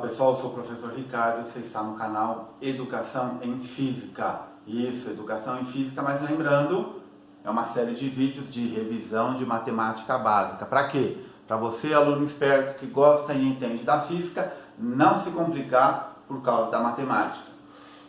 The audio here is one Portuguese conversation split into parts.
pessoal, eu sou o professor Ricardo, você está no canal Educação em Física. Isso, Educação em Física, mas lembrando, é uma série de vídeos de revisão de matemática básica. Para quê? Para você, aluno esperto que gosta e entende da física, não se complicar por causa da matemática.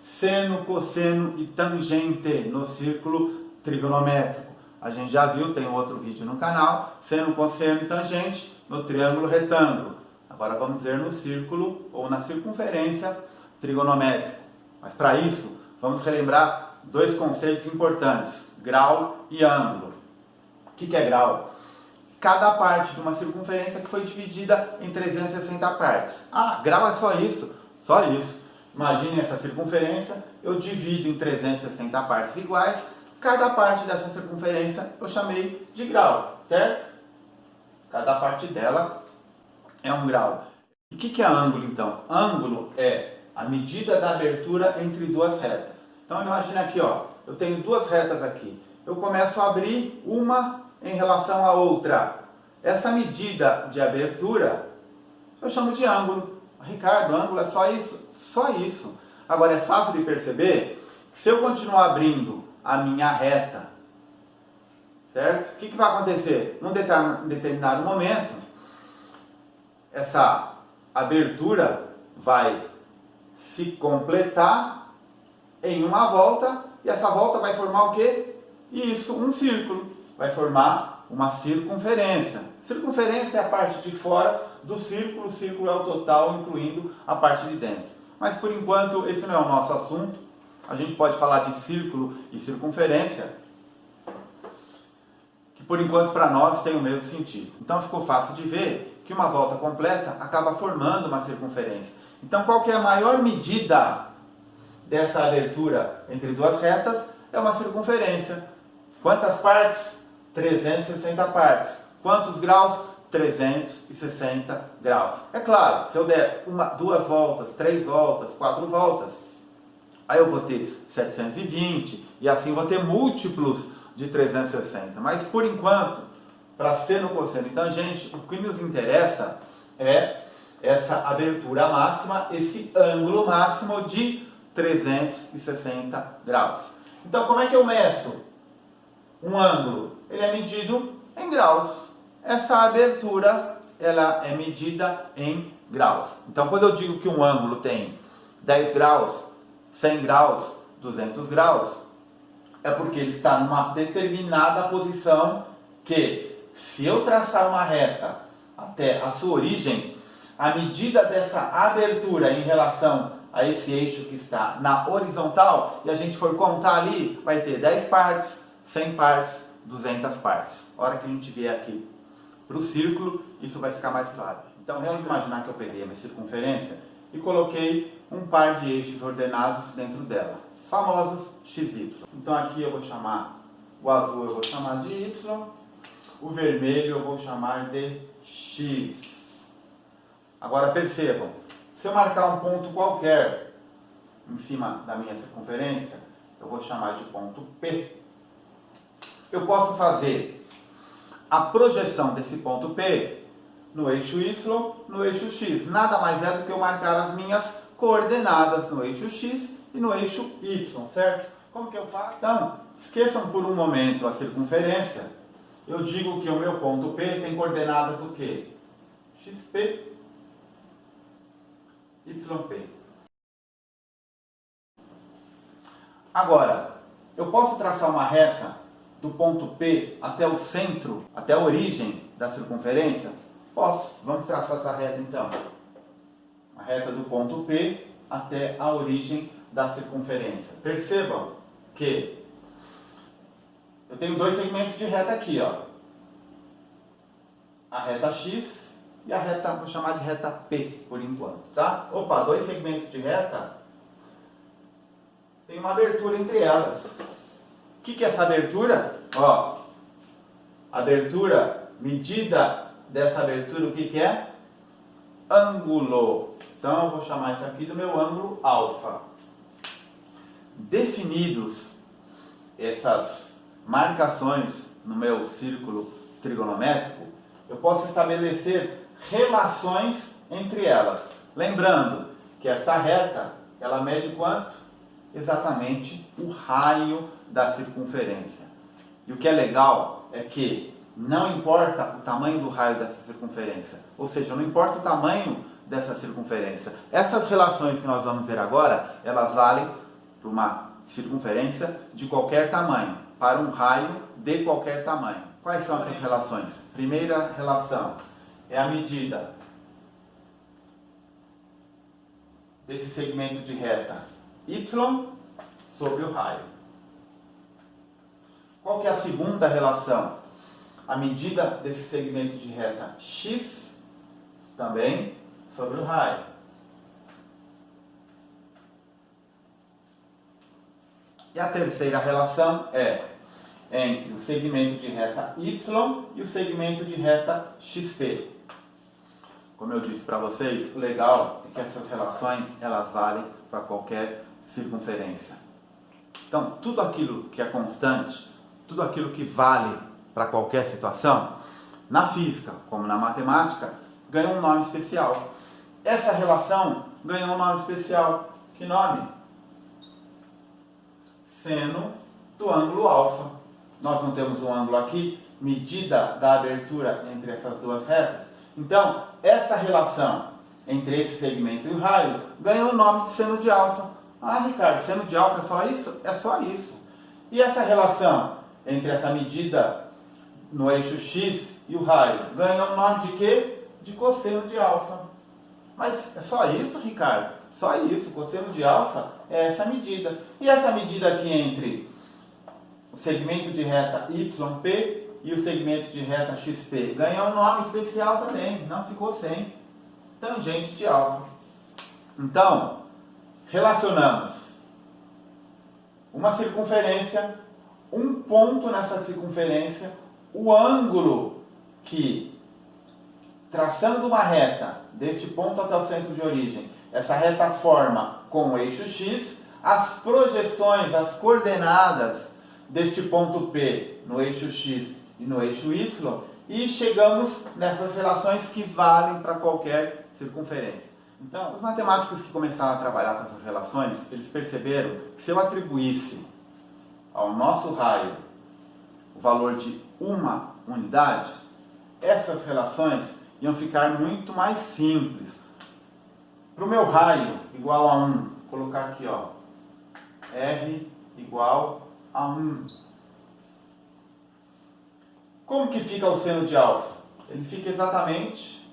Seno, cosseno e tangente no círculo trigonométrico. A gente já viu, tem outro vídeo no canal, seno, cosseno e tangente no triângulo retângulo. Agora vamos ver no círculo ou na circunferência trigonométrico. Mas para isso, vamos relembrar dois conceitos importantes, grau e ângulo. O que é grau? Cada parte de uma circunferência que foi dividida em 360 partes. Ah, grau é só isso? Só isso. Imagine essa circunferência, eu divido em 360 partes iguais, cada parte dessa circunferência eu chamei de grau, certo? Cada parte dela é um grau. E o que é ângulo então? Ângulo é a medida da abertura entre duas retas. Então imagine aqui, ó, eu tenho duas retas aqui. Eu começo a abrir uma em relação à outra. Essa medida de abertura eu chamo de ângulo. Ricardo, ângulo é só isso? Só isso. Agora é fácil de perceber que se eu continuar abrindo a minha reta, certo? O que vai acontecer? Num determinado momento, essa abertura vai se completar em uma volta e essa volta vai formar o quê? Isso, um círculo. Vai formar uma circunferência. Circunferência é a parte de fora do círculo, o círculo é o total, incluindo a parte de dentro. Mas por enquanto esse não é o nosso assunto. A gente pode falar de círculo e circunferência, que por enquanto para nós tem o mesmo sentido. Então ficou fácil de ver que uma volta completa acaba formando uma circunferência. Então qual que é a maior medida dessa abertura entre duas retas? É uma circunferência. Quantas partes? 360 partes. Quantos graus? 360 graus. É claro, se eu der duas voltas, 3 voltas, 4 voltas, aí eu vou ter 720 e assim vou ter múltiplos de 360. Mas por enquanto, para seno, cosseno e tangente, o que nos interessa é essa abertura máxima, esse ângulo máximo de 360 graus. Então como é que eu meço um ângulo? Ele é medido em graus. Essa abertura, ela é medida em graus. Então, quando eu digo que um ângulo tem 10 graus, 100 graus, 200 graus, é porque ele está numa determinada posição que, se eu traçar uma reta até a sua origem, a medida dessa abertura em relação a esse eixo que está na horizontal, e a gente for contar ali, vai ter 10 partes, 100 partes, 200 partes. A hora que a gente vier aqui para o círculo, isso vai ficar mais claro. Então, vamos imaginar que eu peguei a minha circunferência e coloquei um par de eixos ordenados dentro dela, famosos XY. Então, aqui eu vou chamar, o azul eu vou chamar de Y, o vermelho eu vou chamar de X. Agora, percebam, se eu marcar um ponto qualquer em cima da minha circunferência, eu vou chamar de ponto P. Eu posso fazer a projeção desse ponto P no eixo Y, no eixo X. Nada mais é do que eu marcar as minhas coordenadas no eixo X e no eixo Y, certo? Como que eu faço? Então, esqueçam por um momento a circunferência. Eu digo que o meu ponto P tem coordenadas o quê? XP, YP. Agora, eu posso traçar uma reta do ponto P até o centro, até a origem da circunferência? Posso. Vamos traçar essa reta então. A reta do ponto P até a origem da circunferência. Percebam que eu tenho dois segmentos de reta aqui, ó. A reta X e a reta, vou chamar de reta P por enquanto, tá? Opa, dois segmentos de reta, tem uma abertura entre elas. O que é essa abertura? Ó, abertura, medida dessa abertura, o que é? Ângulo. Então, eu vou chamar isso aqui do meu ângulo alfa. Definidos essas marcações no meu círculo trigonométrico, eu posso estabelecer relações entre elas. Lembrando que esta reta, ela mede quanto? Exatamente o raio da circunferência. E o que é legal é que não importa o tamanho do raio dessa circunferência, ou seja, não importa o tamanho dessa circunferência. Essas relações que nós vamos ver agora, elas valem para uma circunferência de qualquer tamanho, para um raio de qualquer tamanho. Quais são essas relações? Primeira relação é a medida desse segmento de reta y sobre o raio. Qual que é a segunda relação? A medida desse segmento de reta x também sobre o raio. E a terceira relação é entre o segmento de reta y e o segmento de reta xp. Como eu disse para vocês, o legal é que essas relações elas valem para qualquer circunferência. Então, tudo aquilo que é constante, tudo aquilo que vale para qualquer situação, na física como na matemática, ganha um nome especial. Essa relação ganhou um nome especial. Que nome? Seno do ângulo alfa. Nós não temos um ângulo aqui, medida da abertura entre essas duas retas. Então, essa relação entre esse segmento e o raio ganhou o nome de seno de alfa. Ah, Ricardo, seno de alfa é só isso? É só isso. E essa relação entre essa medida no eixo x e o raio ganhou o nome de quê? De cosseno de alfa. Mas é só isso, Ricardo? Só isso. Cosseno de alfa é essa medida. E essa medida aqui entre o segmento de reta YP e o segmento de reta XP ganhou um nome especial também, não ficou sem. Tangente de alfa. Então, relacionamos uma circunferência, um ponto nessa circunferência, o ângulo que, traçando uma reta deste ponto até o centro de origem, essa reta forma com o eixo x, as projeções, as coordenadas deste ponto P no eixo x e no eixo y, e chegamos nessas relações que valem para qualquer circunferência. Então, os matemáticos que começaram a trabalhar com essas relações, eles perceberam que se eu atribuísse ao nosso raio o valor de uma unidade, essas relações iam ficar muito mais simples. Para o meu raio igual a 1, vou colocar aqui, ó, R igual a 1. Como que fica o seno de alfa? Ele fica exatamente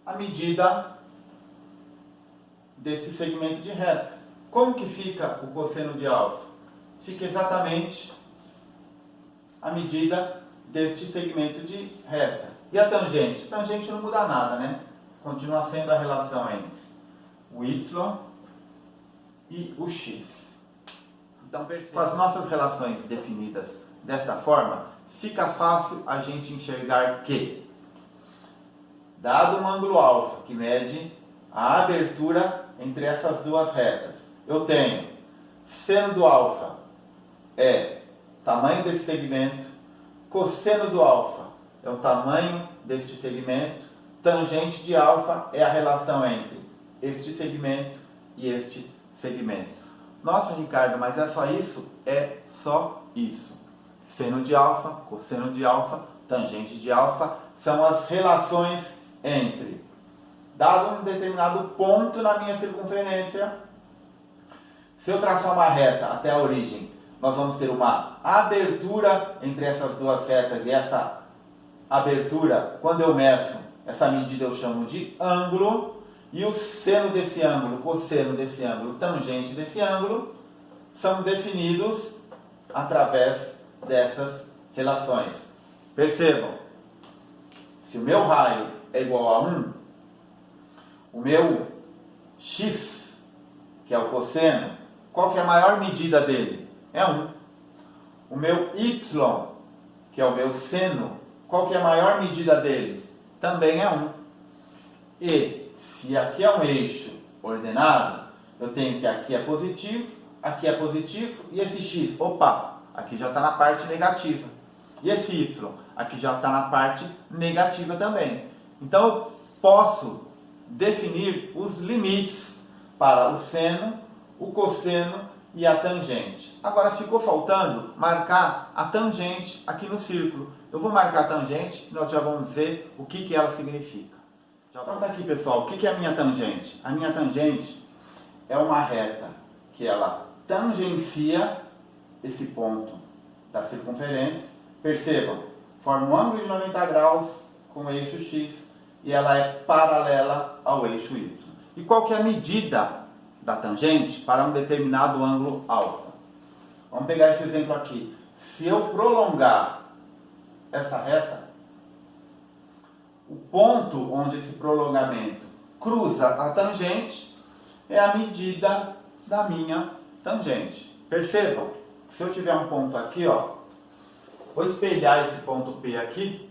a medida desse segmento de reta. Como que fica o cosseno de alfa? Fica exatamente a medida deste segmento de reta. E a tangente? A tangente não muda nada, né? Continua sendo a relação entre o y e o x. Então, com as nossas relações definidas desta forma, fica fácil a gente enxergar que, dado um ângulo alfa que mede a abertura entre essas duas retas, eu tenho seno do alfa é tamanho desse segmento, cosseno do alfa é o tamanho deste segmento, tangente de alfa é a relação entre este segmento e este segmento. Nossa, Ricardo, mas é só isso? É só isso. Seno de alfa, cosseno de alfa, tangente de alfa são as relações entre, dado um determinado ponto na minha circunferência, se eu traçar uma reta até a origem, nós vamos ter uma abertura entre essas duas retas, e essa abertura, quando eu meço essa medida, eu chamo de ângulo. E o seno desse ângulo, cosseno desse ângulo, tangente desse ângulo, são definidos através dessas relações. Percebam, se o meu raio é igual a 1, o meu x, que é o cosseno, qual que é a maior medida dele? É 1. O meu y, que é o meu seno, qual que é a maior medida dele? Também é 1. E se aqui é um eixo ordenado, eu tenho que aqui é positivo e esse x, opa, aqui já está na parte negativa. E esse y, aqui já está na parte negativa também. Então, posso definir os limites para o seno, o cosseno e a tangente. Agora ficou faltando marcar a tangente aqui no círculo. Eu vou marcar a tangente e nós já vamos ver o que ela significa. Então tá aqui, pessoal, o que é a minha tangente? A minha tangente é uma reta que ela tangencia esse ponto da circunferência. Percebam, forma um ângulo de 90 graus com o eixo X e ela é paralela ao eixo Y. E qual que é a medida da tangente para um determinado ângulo alfa? Vamos pegar esse exemplo aqui. Se eu prolongar essa reta, o ponto onde esse prolongamento cruza a tangente é a medida da minha tangente. Percebam, se eu tiver um ponto aqui, ó, vou espelhar esse ponto P aqui,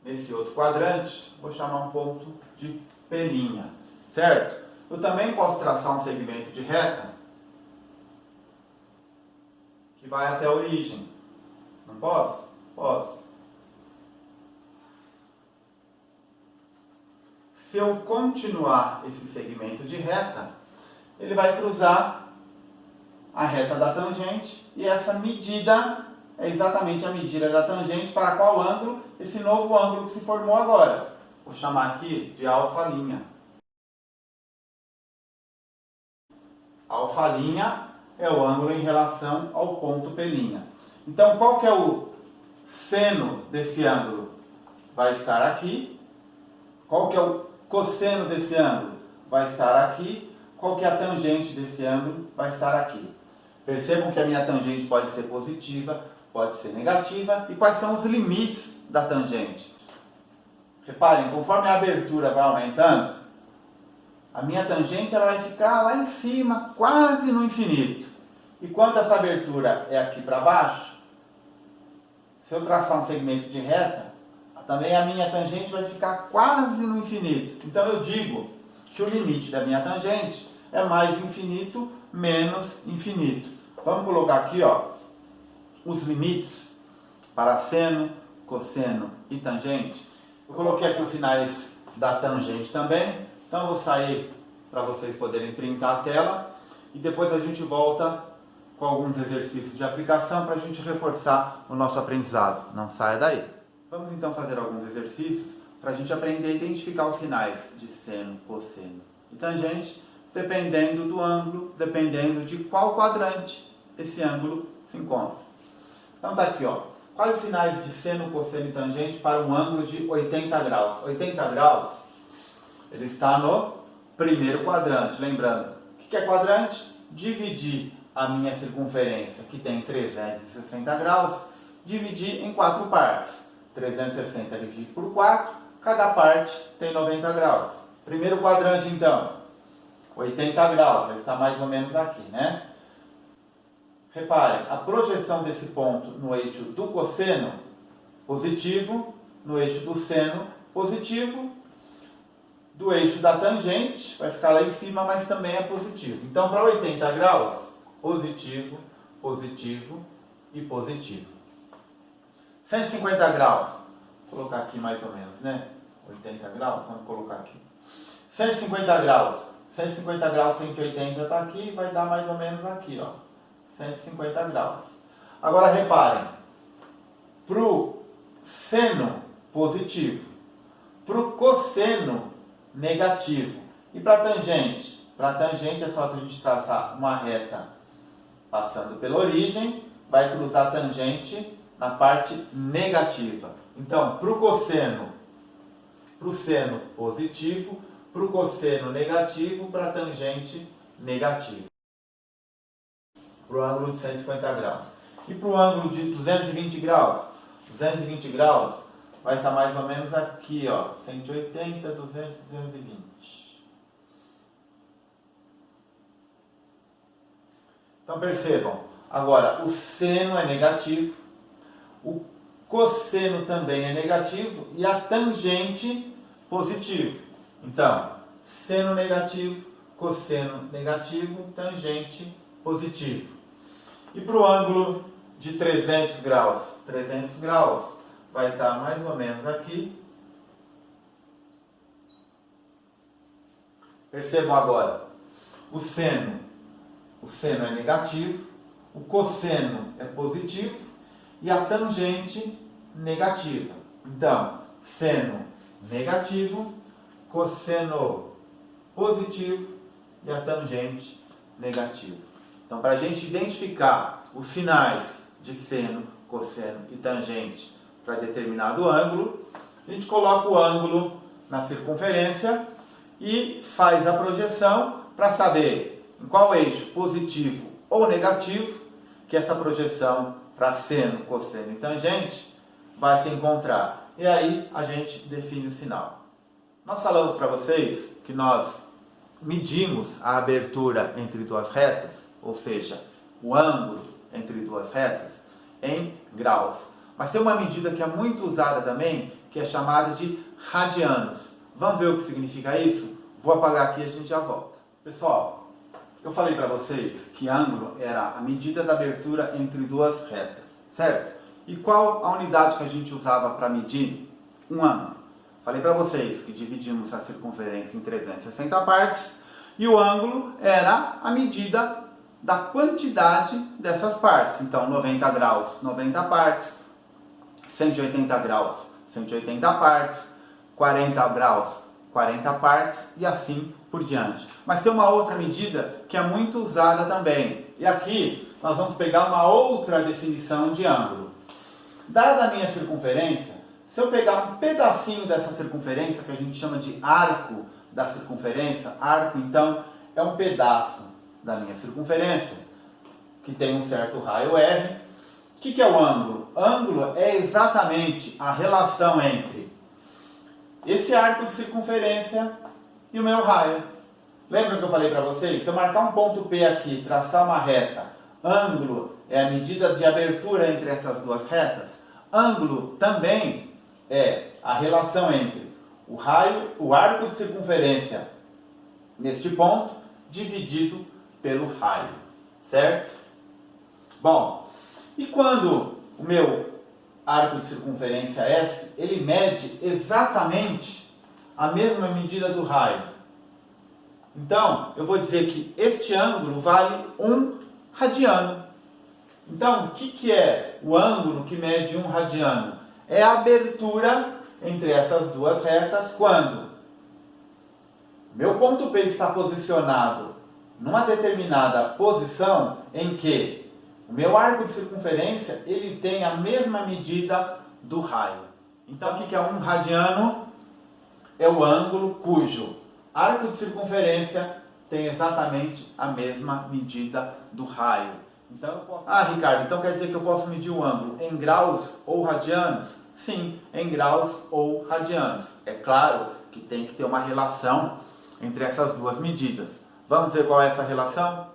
nesse outro quadrante, vou chamar um ponto de P', certo? Eu também posso traçar um segmento de reta que vai até a origem. Não posso? Posso. Se eu continuar esse segmento de reta, ele vai cruzar a reta da tangente e essa medida é exatamente a medida da tangente para qual ângulo? Esse novo ângulo que se formou agora. Vou chamar aqui de alfa'. Alfa' é o ângulo em relação ao ponto P'. Então, qual que é o seno desse ângulo? Vai estar aqui. Qual que é o cosseno desse ângulo? Vai estar aqui. Qual que é a tangente desse ângulo? Vai estar aqui. Percebam que a minha tangente pode ser positiva, pode ser negativa. E quais são os limites da tangente? Reparem, conforme a abertura vai aumentando, a minha tangente ela vai ficar lá em cima, quase no infinito. E quando essa abertura é aqui para baixo, se eu traçar um segmento de reta, também a minha tangente vai ficar quase no infinito. Então eu digo que o limite da minha tangente é mais infinito menos infinito. Vamos colocar aqui, ó, os limites para seno, cosseno e tangente. Eu coloquei aqui os sinais da tangente também. Então eu vou sair para vocês poderem printar a tela e depois a gente volta com alguns exercícios de aplicação para a gente reforçar o nosso aprendizado. Não saia daí. Vamos então fazer alguns exercícios para a gente aprender a identificar os sinais de seno, cosseno e tangente, dependendo do ângulo, dependendo de qual quadrante esse ângulo se encontra. Então tá aqui, ó. Quais os sinais de seno, cosseno e tangente para um ângulo de 80 graus? 80 graus, ele está no primeiro quadrante. Lembrando, o que é quadrante? Dividir a minha circunferência, que tem 360 graus, dividir em 4 partes. 360 dividido por 4, cada parte tem 90 graus. Primeiro quadrante, então, 80 graus, vai estar mais ou menos aqui, né? Reparem, a projeção desse ponto no eixo do cosseno, positivo, no eixo do seno, positivo, do eixo da tangente, vai ficar lá em cima, mas também é positivo. Então, para 80 graus, positivo, positivo e positivo. 150 graus, vou colocar aqui mais ou menos, né? 80 graus, vamos colocar aqui. 150 graus, 150 graus, 180 está aqui, vai dar mais ou menos aqui, ó. 150 graus. Agora reparem, para o seno positivo, para o cosseno negativo e para a tangente. Para a tangente é só a gente traçar uma reta passando pela origem, vai cruzar a tangente na parte negativa. Então, para o cosseno, para o seno positivo, para o cosseno negativo, para a tangente negativa. Para o ângulo de 150 graus. E para o ângulo de 220 graus? 220 graus vai estar mais ou menos aqui, ó. 180, 200, 220. Então percebam, agora o seno é negativo, o cosseno também é negativo e a tangente positivo. Então, seno negativo, cosseno negativo, tangente positivo. E para o ângulo de 300 graus? 300 graus vai estar mais ou menos aqui. Percebam agora, o seno é negativo, o cosseno é positivo e a tangente negativa. Então, seno negativo, cosseno positivo e a tangente negativa. Então, para a gente identificar os sinais de seno, cosseno e tangente para determinado ângulo, a gente coloca o ângulo na circunferência e faz a projeção para saber em qual eixo, positivo ou negativo, que essa projeção para seno, cosseno e tangente vai se encontrar. E aí a gente define o sinal. Nós falamos para vocês que nós medimos a abertura entre duas retas, ou seja, o ângulo entre duas retas, em graus. Mas tem uma medida que é muito usada também, que é chamada de radianos. Vamos ver o que significa isso? Vou apagar aqui e a gente já volta. Pessoal, eu falei para vocês que ângulo era a medida da abertura entre duas retas, certo? E qual a unidade que a gente usava para medir um ângulo? Falei para vocês que dividimos a circunferência em 360 partes e o ângulo era a medida da quantidade dessas partes. Então, 90 graus, 90 partes, 180 graus, 180 partes, 40 graus, 40 partes e assim por diante. Mas tem uma outra medida que é muito usada também. E aqui nós vamos pegar uma outra definição de ângulo. Dada a minha circunferência, se eu pegar um pedacinho dessa circunferência, que a gente chama de arco da circunferência, arco então é um pedaço da minha circunferência, que tem um certo raio R. O que é o ângulo? Ângulo é exatamente a relação entre esse arco de circunferência e o meu raio. Lembra que eu falei para vocês? Se eu marcar um ponto P aqui, traçar uma reta, ângulo é a medida de abertura entre essas duas retas. Ângulo também é a relação entre o raio, o arco de circunferência neste ponto, dividido pelo raio, certo? Bom, e quando o meu arco de circunferência S, ele mede exatamente a mesma medida do raio. Então, eu vou dizer que este ângulo vale 1 radiano. Então, o que é o ângulo que mede 1 radiano? É a abertura entre essas duas retas quando meu ponto P está posicionado numa determinada posição em que o meu arco de circunferência ele tem a mesma medida do raio. Então, o que é 1 radiano? É o ângulo cujo arco de circunferência tem exatamente a mesma medida do raio. Então, eu posso... Ah, Ricardo, então quer dizer que eu posso medir o ângulo em graus ou radianos? Sim, em graus ou radianos. É claro que tem que ter uma relação entre essas duas medidas. Vamos ver qual é essa relação?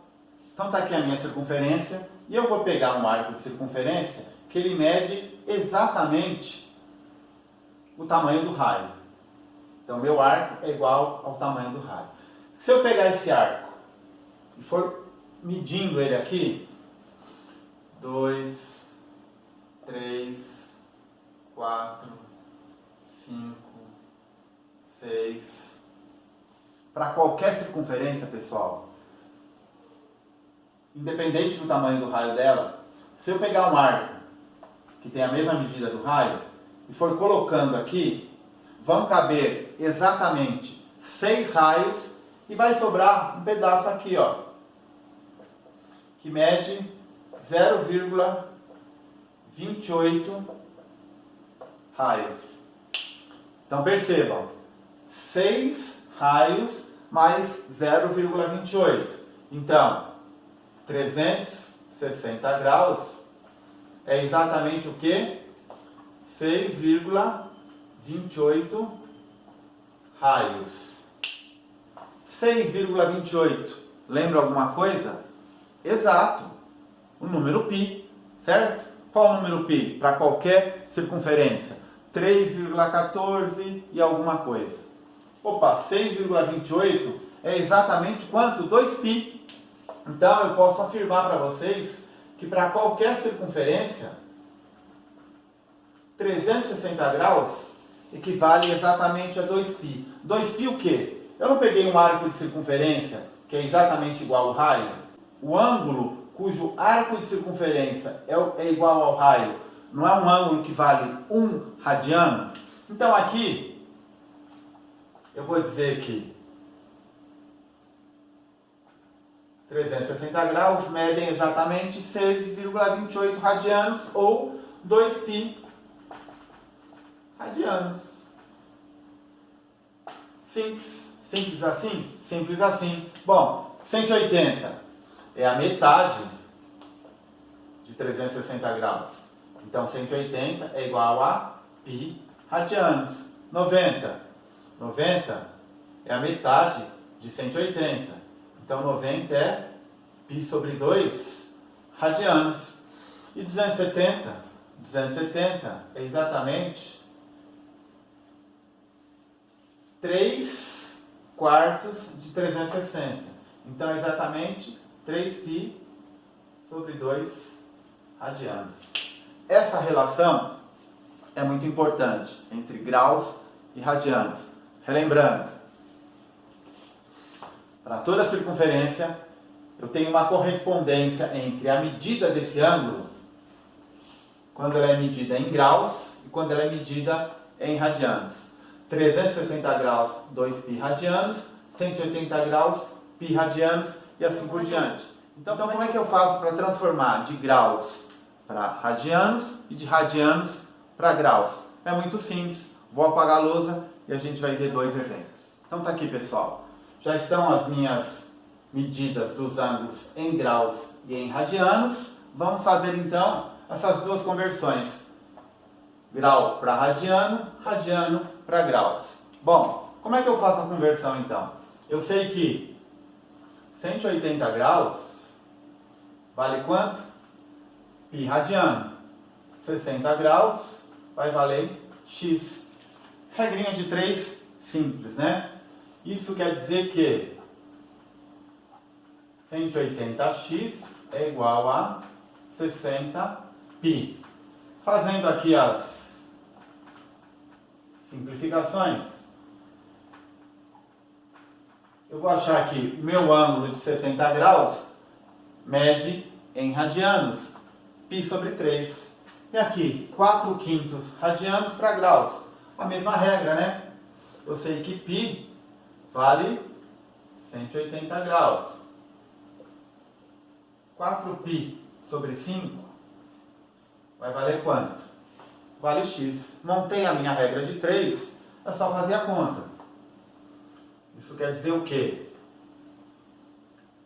Então está aqui a minha circunferência e eu vou pegar um arco de circunferência que ele mede exatamente o tamanho do raio. Então meu arco é igual ao tamanho do raio. Se eu pegar esse arco e for medindo ele aqui, 2, 3, 4, 5, 6... Para qualquer circunferência, pessoal, independente do tamanho do raio dela, se eu pegar um arco que tem a mesma medida do raio e for colocando aqui, vão caber exatamente 6 raios e vai sobrar um pedaço aqui, ó, que mede 0,28 raios. Então percebam, 6 raios mais 0,28. Então, 360 graus é exatamente o que? 6,28 raios. 6,28. Lembra alguma coisa? Exato. O número π, certo? Qual o número π para qualquer circunferência? 3,14 e alguma coisa. Opa, 6,28 é exatamente quanto? 2π. Então, eu posso afirmar para vocês que para qualquer circunferência, 360 graus equivale exatamente a 2π. 2π o quê? Eu não peguei um arco de circunferência, que é exatamente igual ao raio. O ângulo cujo arco de circunferência é igual ao raio, não é um ângulo que vale 1 radiano? Então aqui, eu vou dizer que 360 graus medem exatamente 6,28 radianos ou 2π radianos. Simples. Simples assim? Simples assim. Bom, 180 é a metade de 360 graus. Então, 180 é igual a π radianos. 90 é a metade de 180. Então, 90 é π sobre 2 radianos. E 270 é exatamente 3/4 de 360. Então, é exatamente 3π sobre 2 radianos. Essa relação é muito importante entre graus e radianos. Relembrando, para toda circunferência, eu tenho uma correspondência entre a medida desse ângulo, quando ela é medida em graus e quando ela é medida em radianos. 360 graus, 2π radianos, 180 graus, π radianos e assim por diante. Então como é que eu faço para transformar de graus para radianos e de radianos para graus? É muito simples. Vou apagar a lousa e a gente vai ver dois exemplos. Então tá aqui, pessoal. Já estão as minhas medidas dos ângulos em graus e em radianos. Vamos fazer então essas duas conversões. Grau para radiano, radiano para graus. Bom, como é que eu faço a conversão então? Eu sei que 180 graus vale quanto? Π radiano. 60 graus vai valer x. Regrinha de 3 simples, né? Isso quer dizer que 180x é igual a 60π. Fazendo aqui as simplificações, eu vou achar que o meu ângulo de 60 graus mede em radianos, π sobre 3. E aqui, 4/5 radianos para graus. A mesma regra, né? Eu sei que π vale 180 graus. 4π sobre 5 vai valer quanto? Vale x. Montei a minha regra de 3, é só fazer a conta. Isso quer dizer o quê?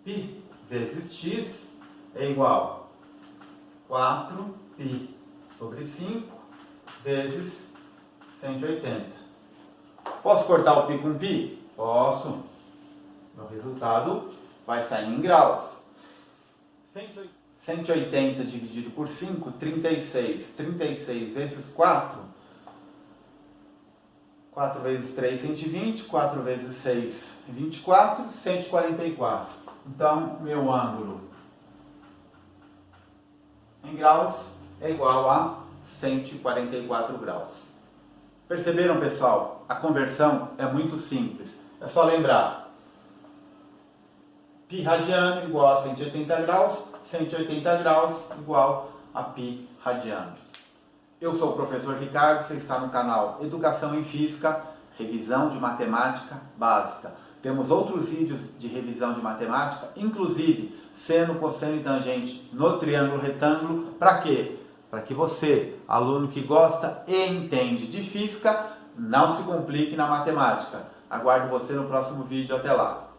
π vezes x é igual a 4π sobre 5 vezes 180. Posso cortar o π com π? Posso. O resultado vai sair em graus. 180 dividido por 5, 36. 36 vezes 4. 4 vezes 3, 120. 4 vezes 6, 24. 144. Então, meu ângulo em graus é igual a 144 graus. Perceberam, pessoal? A conversão é muito simples. É só lembrar. Π radiano igual a 180 graus. 180 graus igual a π radiano. Eu sou o professor Ricardo, você está no canal Educação em Física, revisão de matemática básica. Temos outros vídeos de revisão de matemática, inclusive seno, cosseno e tangente no triângulo retângulo. Para quê? Para que você, aluno que gosta e entende de física, não se complique na matemática. Aguardo você no próximo vídeo. Até lá!